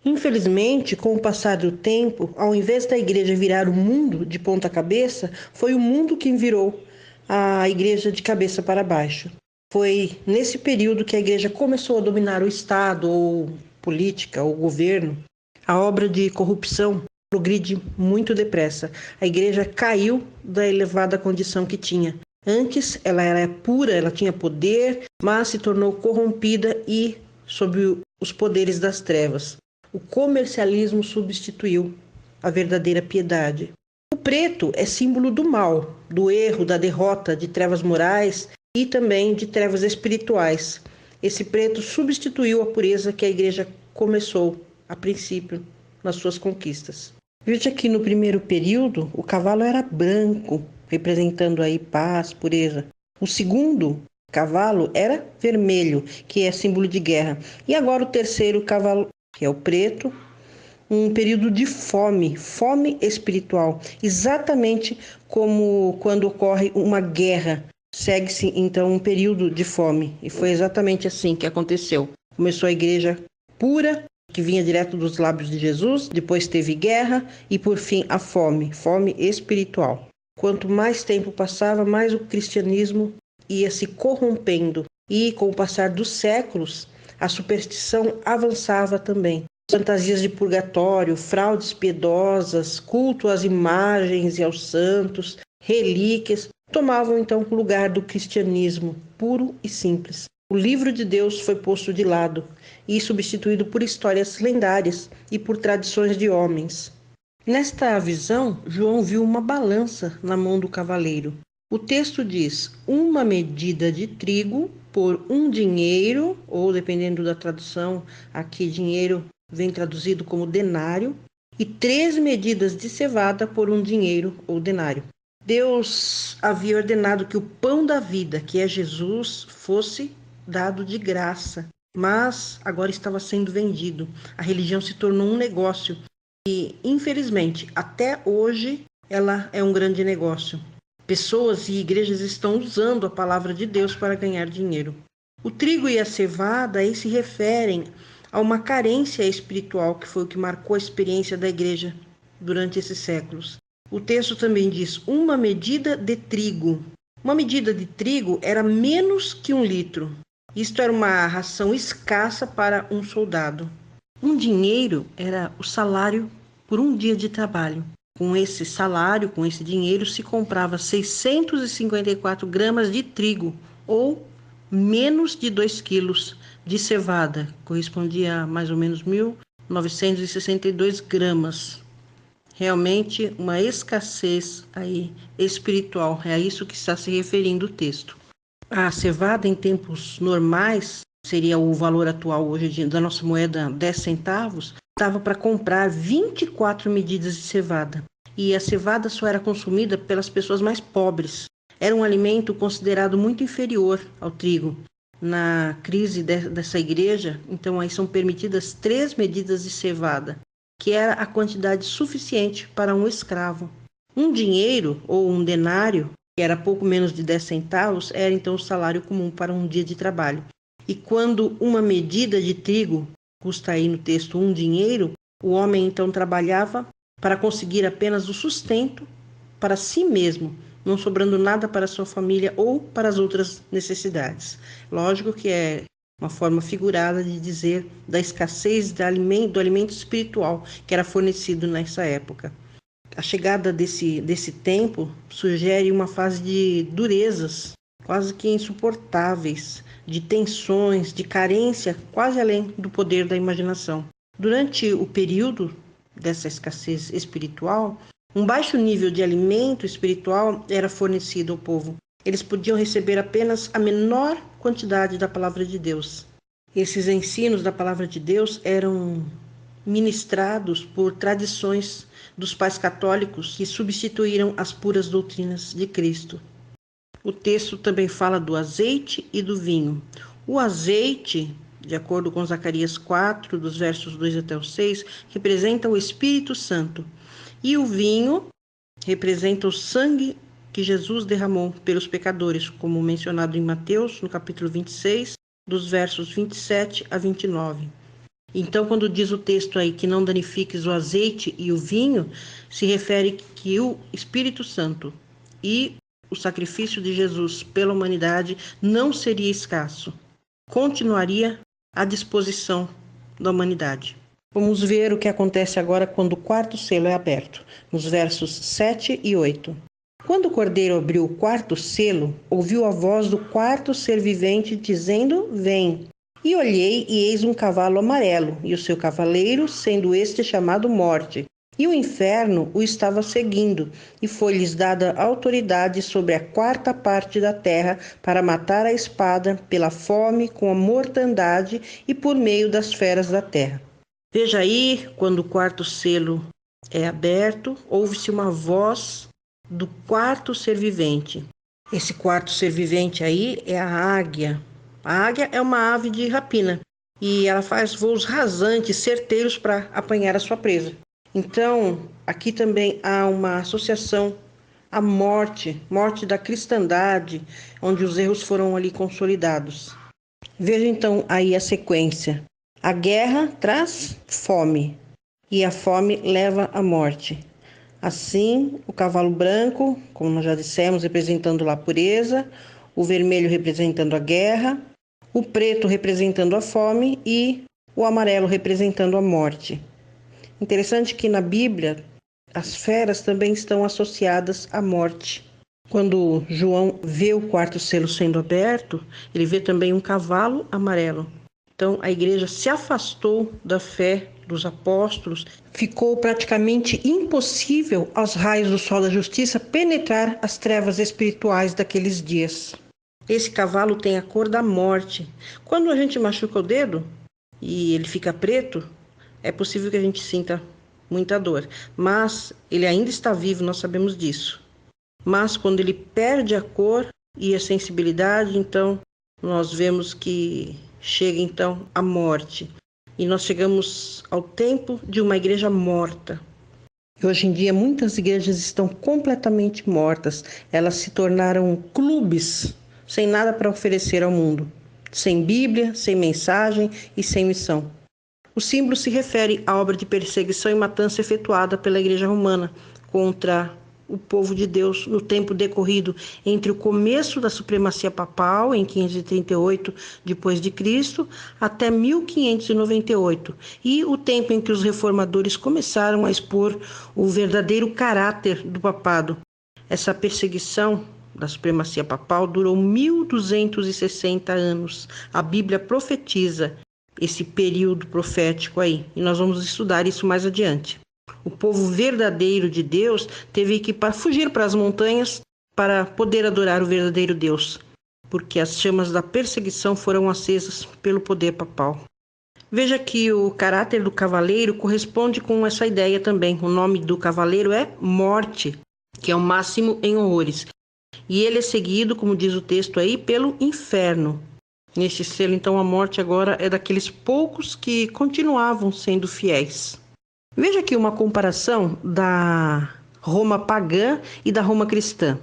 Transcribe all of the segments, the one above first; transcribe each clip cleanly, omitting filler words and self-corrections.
Infelizmente, com o passar do tempo, ao invés da igreja virar o mundo de ponta cabeça, foi o mundo quem virou a igreja de cabeça para baixo. Foi nesse período que a igreja começou a dominar o Estado, ou política, ou governo. A obra de corrupção progride muito depressa. A igreja caiu da elevada condição que tinha. Antes, ela era pura, ela tinha poder, mas se tornou corrompida e sob os poderes das trevas. O comercialismo substituiu a verdadeira piedade. O preto é símbolo do mal, do erro, da derrota, de trevas morais e também de trevas espirituais. Esse preto substituiu a pureza que a igreja começou, a princípio, nas suas conquistas. Veja que no primeiro período o cavalo era branco, representando aí paz, pureza. O segundo cavalo era vermelho, que é símbolo de guerra. E agora o terceiro cavalo, que é o preto, um período de fome, fome espiritual, exatamente como quando ocorre uma guerra. Segue-se então um período de fome, e foi exatamente assim que aconteceu. Começou a igreja pura, que vinha direto dos lábios de Jesus, depois teve guerra e por fim a fome, fome espiritual. Quanto mais tempo passava, mais o cristianismo ia se corrompendo e com o passar dos séculos, a superstição avançava também. Fantasias de purgatório, fraudes piedosas, culto às imagens e aos santos, relíquias, tomavam então o lugar do cristianismo puro e simples. O livro de Deus foi posto de lado e substituído por histórias lendárias e por tradições de homens. Nesta visão, João viu uma balança na mão do cavaleiro. O texto diz: uma medida de trigo por um dinheiro, ou dependendo da tradução, aqui dinheiro vem traduzido como denário, e 3 medidas de cevada por um dinheiro ou denário. Deus havia ordenado que o pão da vida, que é Jesus, fosse dado de graça, mas agora estava sendo vendido. A religião se tornou um negócio e, infelizmente, até hoje ela é um grande negócio. Pessoas e igrejas estão usando a palavra de Deus para ganhar dinheiro. O trigo e a cevada aí se referem a uma carência espiritual que foi o que marcou a experiência da igreja durante esses séculos. O texto também diz uma medida de trigo. Uma medida de trigo era menos que 1 litro. Isto era uma ração escassa para um soldado. Um dinheiro era o salário por um dia de trabalho. Com esse salário, com esse dinheiro, se comprava 654 gramas de trigo, ou menos de 2 quilos de cevada, correspondia a mais ou menos 1.962 gramas. Realmente uma escassez aí espiritual, é a isso que está se referindo o texto. A cevada em tempos normais, seria o valor atual hoje da nossa moeda 10 centavos, dava para comprar 24 medidas de cevada. E a cevada só era consumida pelas pessoas mais pobres. Era um alimento considerado muito inferior ao trigo. Na crise dessa igreja, então aí são permitidas 3 medidas de cevada, que era a quantidade suficiente para um escravo. Um dinheiro ou um denário, que era pouco menos de 10 centavos, era então o salário comum para um dia de trabalho. E quando uma medida de trigo custa aí no texto 1 dinheiro, o homem então trabalhava para conseguir apenas o sustento para si mesmo, não sobrando nada para sua família ou para as outras necessidades. Lógico que é uma forma figurada de dizer da escassez do alimento espiritual que era fornecido nessa época. A chegada desse tempo sugere uma fase de durezas, quase que insuportáveis, de tensões, de carência, quase além do poder da imaginação. Durante o período dessa escassez espiritual, um baixo nível de alimento espiritual era fornecido ao povo. Eles podiam receber apenas a menor quantidade da palavra de Deus. Esses ensinos da palavra de Deus eram ministrados por tradições dos pais católicos que substituíram as puras doutrinas de Cristo. O texto também fala do azeite e do vinho. O azeite, de acordo com Zacarias 4, dos versos 2 até o 6, representa o Espírito Santo. E o vinho representa o sangue que Jesus derramou pelos pecadores, como mencionado em Mateus, no capítulo 26, dos versos 27 a 29. Então, quando diz o texto aí que não danifiques o azeite e o vinho, se refere que o Espírito Santo e o sacrifício de Jesus pela humanidade não seria escasso, continuaria à disposição da humanidade. Vamos ver o que acontece agora quando o quarto selo é aberto, nos versos 7 e 8. Quando o cordeiro abriu o quarto selo, ouviu a voz do quarto ser vivente dizendo: Vem. E olhei, e eis um cavalo amarelo, e o seu cavaleiro, sendo este chamado Morte. E o inferno o estava seguindo, e foi-lhes dada autoridade sobre a quarta parte da terra para matar a espada, pela fome, com a mortandade e por meio das feras da terra. Veja aí, quando o quarto selo é aberto, ouve-se uma voz do quarto ser vivente. Esse quarto ser vivente aí é a águia. A águia é uma ave de rapina e ela faz voos rasantes, certeiros para apanhar a sua presa. Então, aqui também há uma associação à morte da cristandade, onde os erros foram ali consolidados. Veja então aí a sequência. A guerra traz fome e a fome leva à morte. Assim, o cavalo branco, como nós já dissemos, representando lá a pureza, o vermelho representando a guerra, o preto representando a fome e o amarelo representando a morte. Interessante que na Bíblia as feras também estão associadas à morte. Quando João vê o quarto selo sendo aberto, ele vê também um cavalo amarelo. Então a igreja se afastou da fé dos apóstolos, ficou praticamente impossível aos raios do sol da justiça penetrar as trevas espirituais daqueles dias. Esse cavalo tem a cor da morte. Quando a gente machuca o dedo e ele fica preto, é possível que a gente sinta muita dor, mas ele ainda está vivo, nós sabemos disso. Mas quando ele perde a cor e a sensibilidade, então nós vemos que chega então a morte. E nós chegamos ao tempo de uma igreja morta. E hoje em dia muitas igrejas estão completamente mortas. Elas se tornaram clubes, sem nada para oferecer ao mundo. Sem Bíblia, sem mensagem e sem missão. O símbolo se refere à obra de perseguição e matança efetuada pela Igreja Romana contra o povo de Deus no tempo decorrido entre o começo da supremacia papal, em 538 depois de Cristo, até 1598, e o tempo em que os reformadores começaram a expor o verdadeiro caráter do papado. Essa perseguição da supremacia papal durou 1260 anos. A Bíblia profetiza esse período profético aí, e nós vamos estudar isso mais adiante. O povo verdadeiro de Deus teve que fugir para as montanhas para poder adorar o verdadeiro Deus, porque as chamas da perseguição foram acesas pelo poder papal. Veja que o caráter do cavaleiro corresponde com essa ideia também. O nome do cavaleiro é Morte, que é o máximo em horrores. E ele é seguido, como diz o texto aí, pelo inferno. Neste selo, então, a morte agora é daqueles poucos que continuavam sendo fiéis. Veja aqui uma comparação da Roma pagã e da Roma cristã.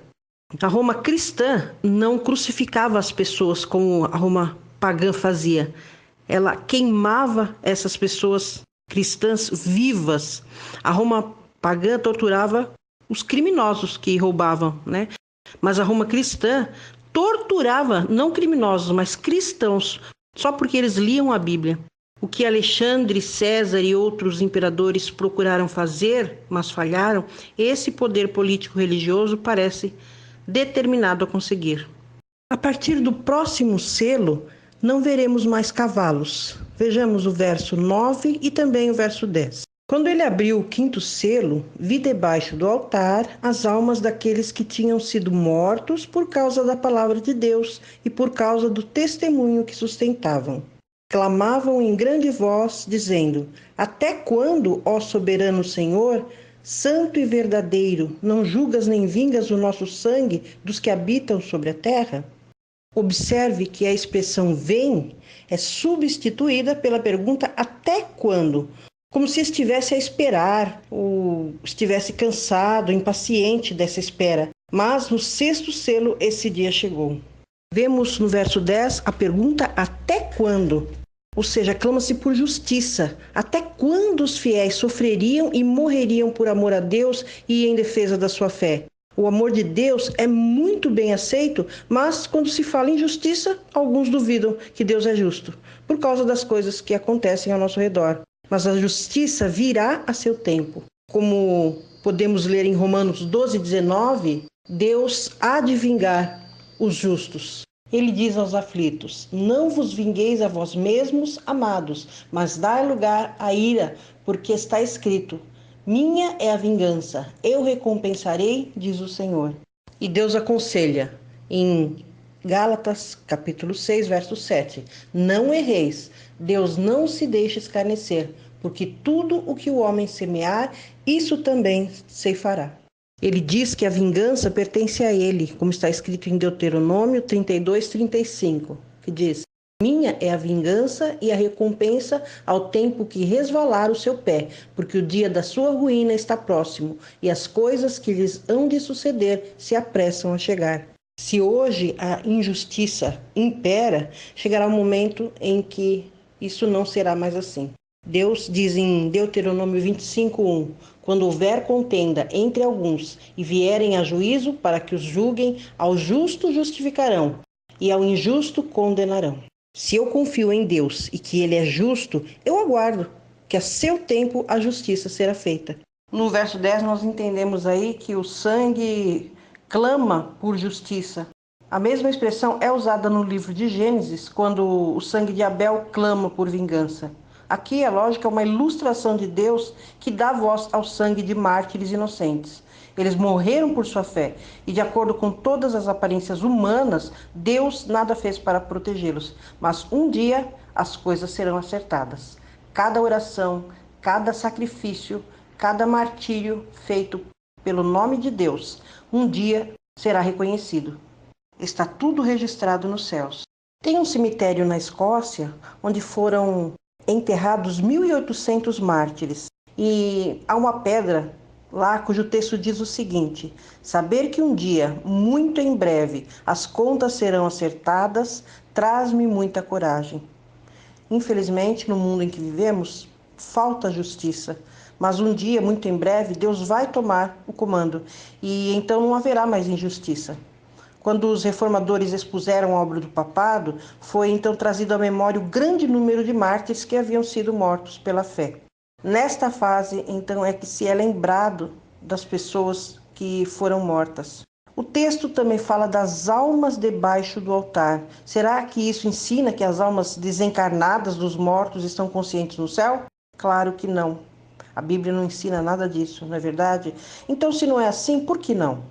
A Roma cristã não crucificava as pessoas como a Roma pagã fazia. Ela queimava essas pessoas cristãs vivas. A Roma pagã torturava os criminosos que roubavam, né? Mas a Roma cristã torturava não criminosos, mas cristãos, só porque eles liam a Bíblia. O que Alexandre, César e outros imperadores procuraram fazer, mas falharam, esse poder político-religioso parece determinado a conseguir. A partir do próximo selo, não veremos mais cavalos. Vejamos o verso 9 e também o verso 10. Quando ele abriu o quinto selo, vi debaixo do altar as almas daqueles que tinham sido mortos por causa da palavra de Deus e por causa do testemunho que sustentavam. Clamavam em grande voz, dizendo: Até quando, ó soberano Senhor, santo e verdadeiro, não julgas nem vingas o nosso sangue dos que habitam sobre a terra? Observe que a expressão vem é substituída pela pergunta até quando, como se estivesse a esperar ou estivesse cansado, impaciente dessa espera. Mas no sexto selo esse dia chegou. Vemos no verso 10 a pergunta até quando. Ou seja, clama-se por justiça. Até quando os fiéis sofreriam e morreriam por amor a Deus e em defesa da sua fé? O amor de Deus é muito bem aceito, mas quando se fala em justiça, alguns duvidam que Deus é justo, por causa das coisas que acontecem ao nosso redor. Mas a justiça virá a seu tempo. Como podemos ler em Romanos 12:19, Deus há de vingar os justos. Ele diz aos aflitos: não vos vingueis a vós mesmos, amados, mas dai lugar à ira, porque está escrito: minha é a vingança, eu recompensarei, diz o Senhor. E Deus aconselha em Gálatas, capítulo 6, verso 7: não erreis, Deus não se deixa escarnecer, porque tudo o que o homem semear, isso também ceifará. Ele diz que a vingança pertence a ele, como está escrito em Deuteronômio 32:35, que diz: minha é a vingança e a recompensa ao tempo que resvalar o seu pé, porque o dia da sua ruína está próximo, e as coisas que lhes hão de suceder se apressam a chegar. Se hoje a injustiça impera, chegará um momento em que isso não será mais assim. Deus diz em Deuteronômio 25:1: quando houver contenda entre alguns e vierem a juízo para que os julguem, ao justo justificarão e ao injusto condenarão. Se eu confio em Deus e que Ele é justo, eu aguardo que a seu tempo a justiça será feita. No verso 10 nós entendemos aí que o sangue clama por justiça. A mesma expressão é usada no livro de Gênesis, quando o sangue de Abel clama por vingança. Aqui, é lógico, é uma ilustração de Deus que dá voz ao sangue de mártires inocentes. Eles morreram por sua fé e, de acordo com todas as aparências humanas, Deus nada fez para protegê-los. Mas um dia as coisas serão acertadas. Cada oração, cada sacrifício, cada martírio feito pelo nome de Deus, um dia será reconhecido. Está tudo registrado nos céus. Tem um cemitério na Escócia onde foram enterrados 1.800 mártires. E há uma pedra lá cujo texto diz o seguinte: saber que um dia, muito em breve, as contas serão acertadas, traz-me muita coragem. Infelizmente, no mundo em que vivemos, falta justiça. Mas um dia, muito em breve, Deus vai tomar o comando e então não haverá mais injustiça. Quando os reformadores expuseram a obra do papado, foi então trazido à memória o grande número de mártires que haviam sido mortos pela fé. Nesta fase, então, é que se é lembrado das pessoas que foram mortas. O texto também fala das almas debaixo do altar. Será que isso ensina que as almas desencarnadas dos mortos estão conscientes no céu? Claro que não. A Bíblia não ensina nada disso, não é verdade? Então, se não é assim, por que não?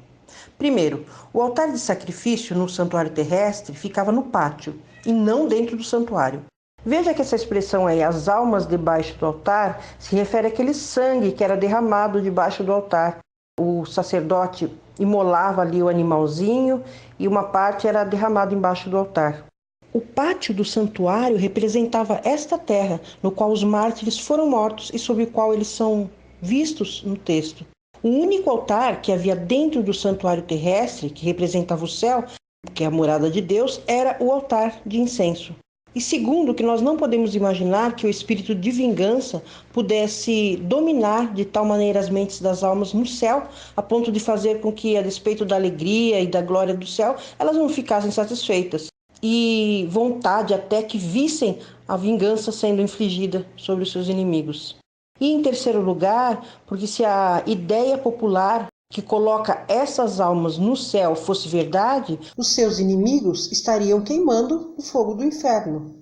Primeiro, o altar de sacrifício no santuário terrestre ficava no pátio e não dentro do santuário. Veja que essa expressão aí, as almas debaixo do altar, se refere àquele sangue que era derramado debaixo do altar. O sacerdote imolava ali o animalzinho e uma parte era derramada embaixo do altar. O pátio do santuário representava esta terra, no qual os mártires foram mortos e sobre o qual eles são vistos no texto. O único altar que havia dentro do santuário terrestre, que representava o céu, que é a morada de Deus, era o altar de incenso. E segundo, que nós não podemos imaginar que o espírito de vingança pudesse dominar de tal maneira as mentes das almas no céu, a ponto de fazer com que, a despeito da alegria e da glória do céu, elas não ficassem satisfeitas. E vontade até que vissem a vingança sendo infligida sobre os seus inimigos. E em terceiro lugar, porque se a ideia popular que coloca essas almas no céu fosse verdade, os seus inimigos estariam queimando o fogo do inferno.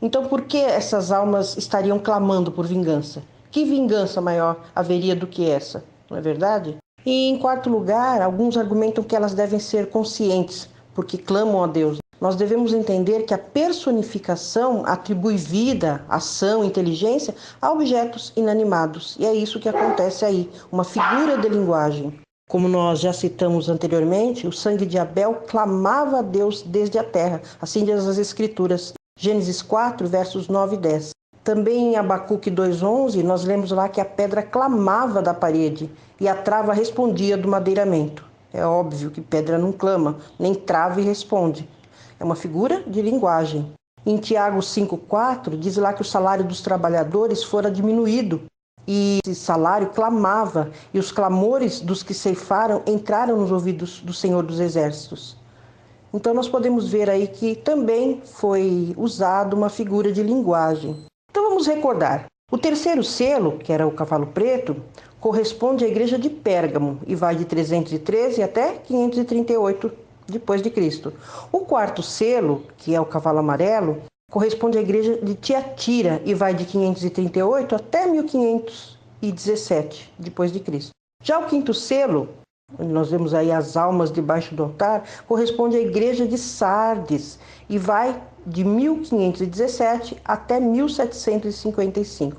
Então, por que essas almas estariam clamando por vingança? Que vingança maior haveria do que essa, não é verdade? E em quarto lugar, alguns argumentam que elas devem ser conscientes, porque clamam a Deus. Nós devemos entender que a personificação atribui vida, ação, inteligência a objetos inanimados. E é isso que acontece aí, uma figura de linguagem. Como nós já citamos anteriormente, o sangue de Abel clamava a Deus desde a terra. Assim diz as Escrituras. Gênesis 4, versos 9 e 10. Também em Abacuque 2,11, nós lemos lá que a pedra clamava da parede e a trava respondia do madeiramento. É óbvio que pedra não clama, nem trava e responde. É uma figura de linguagem. Em Tiago 5,4, diz lá que o salário dos trabalhadores fora diminuído. E esse salário clamava, e os clamores dos que ceifaram entraram nos ouvidos do Senhor dos Exércitos. Então nós podemos ver aí que também foi usada uma figura de linguagem. Então vamos recordar. O terceiro selo, que era o cavalo preto, corresponde à igreja de Pérgamo e vai de 313 até 538 depois de Cristo. O quarto selo, que é o cavalo amarelo, corresponde à igreja de Tiatira e vai de 538 até 1517 depois de Cristo. Já o quinto selo, nós vemos aí as almas debaixo do altar, corresponde à igreja de Sardes e vai de 1517 até 1755.